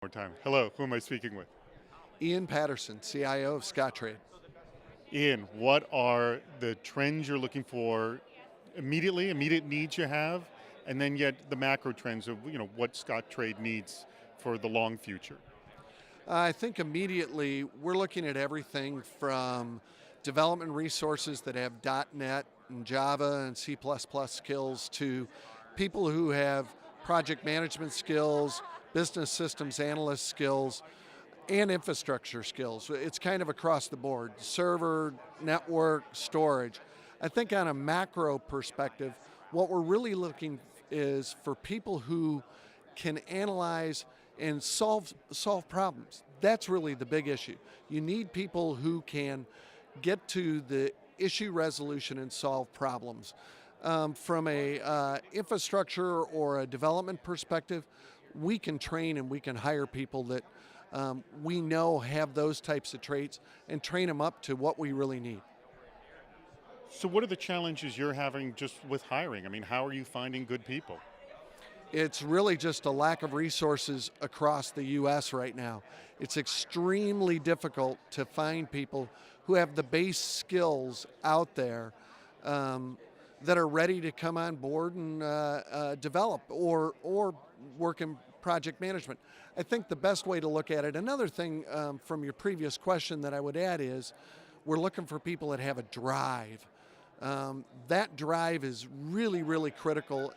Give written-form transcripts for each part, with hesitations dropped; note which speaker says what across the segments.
Speaker 1: More time. Hello, who am I speaking with?
Speaker 2: Ian Patterson, CIO of Scottrade.
Speaker 1: Ian, what are the trends you're looking for immediately, immediate needs you have, and then yet the macro trends of what Scottrade needs for the long future?
Speaker 2: I think immediately we're looking at everything from development resources that have .NET and Java and C++ skills to people who have project management skills, business systems analyst skills, and infrastructure skills. It's kind of across the board, server, network, storage. I think on a macro perspective, what we're really looking is for people who can analyze and solve problems. That's really the big issue. You need people who can get to the issue resolution and solve problems. From a infrastructure or a development perspective, we can train and we can hire people that we know have those types of traits and train them up to what we really need.
Speaker 1: So, what are the challenges you're having just with hiring? I mean, how are you finding good people?
Speaker 2: It's really just a lack of resources across the U.S. right now. It's extremely difficult to find people who have the base skills out there that are ready to come on board and develop or work in project management. I think the best way to look at it, another thing from your previous question that I would add is we're looking for people that have a drive. That drive is really, really critical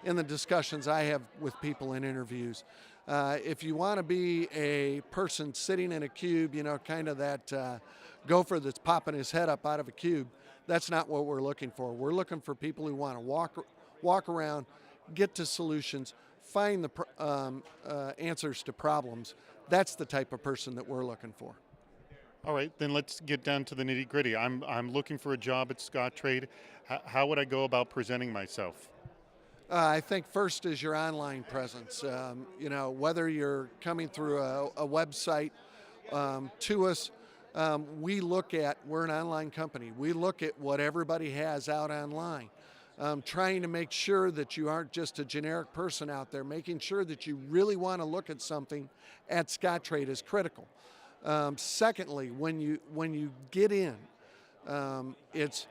Speaker 2: in the discussions I have with people in interviews. If you want to be a person sitting in a cube, kind of that gopher that's popping his head up out of a cube, that's not what we're looking for. We're looking for people who want to walk around, get to solutions, find the answers to problems. That's the type of person that we're looking for.
Speaker 1: All right, then let's get down to the nitty gritty. I'm looking for a job at Scottrade. How would I go about presenting myself?
Speaker 2: I think first is your online presence. Whether you're coming through a website to us, we're an online company. We look at what everybody has out online. Trying to make sure that you aren't just a generic person out there, making sure that you really want to look at something at Scottrade is critical. Secondly, when you get in, it's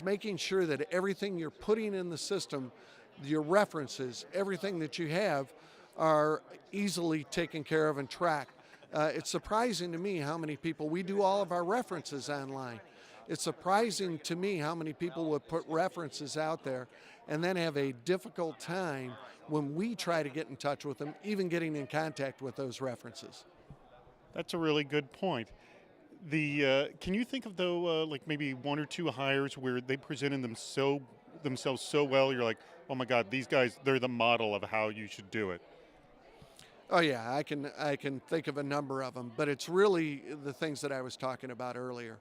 Speaker 2: making sure that everything you're putting in the system, your references, everything that you have, are easily taken care of and tracked. It's surprising to me how many people, we do all of our references online. It's surprising to me how many people would put references out there and then have a difficult time when we try to get in touch with them, even getting in contact with those references.
Speaker 1: That's a really good point. Can you think of though, like maybe one or two hires where they presented themselves so well, you're like, oh my God, these guys, they're the model of how you should do it.
Speaker 2: Oh yeah, I can think of a number of them, but it's really the things that I was talking about earlier.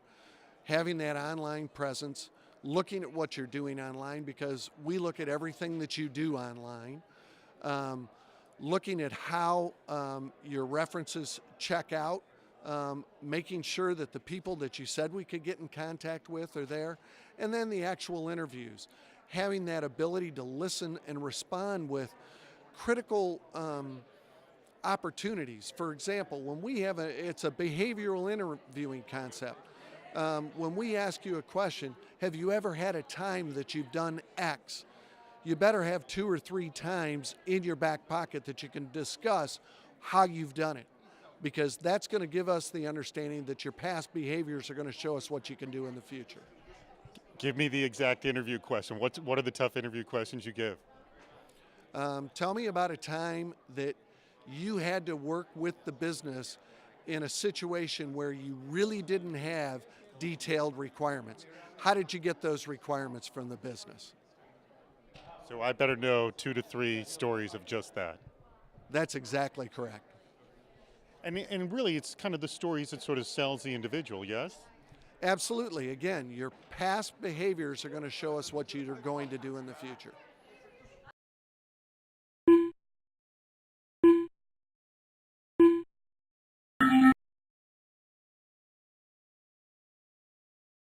Speaker 2: Having that online presence, looking at what you're doing online, because we look at everything that you do online, looking at how your references check out, making sure that the people that you said we could get in contact with are there, and then the actual interviews. Having that ability to listen and respond with critical opportunities. For example, when we have it's a behavioral interviewing concept. When we ask you a question, have you ever had a time that you've done X? You better have 2 or 3 times in your back pocket that you can discuss how you've done it, because that's going to give us the understanding that your past behaviors are going to show us what you can do in the future.
Speaker 1: Give me the exact interview question. What are the tough interview questions you give?
Speaker 2: Tell me about a time that you had to work with the business in a situation where you really didn't have detailed requirements. How did you get those requirements from the business?
Speaker 1: So I better know 2 to 3 stories of just that.
Speaker 2: That's exactly correct.
Speaker 1: And really, it's kind of the stories that sort of sells the individual, yes?
Speaker 2: Absolutely. Again, your past behaviors are going to show us what you're going to do in the future.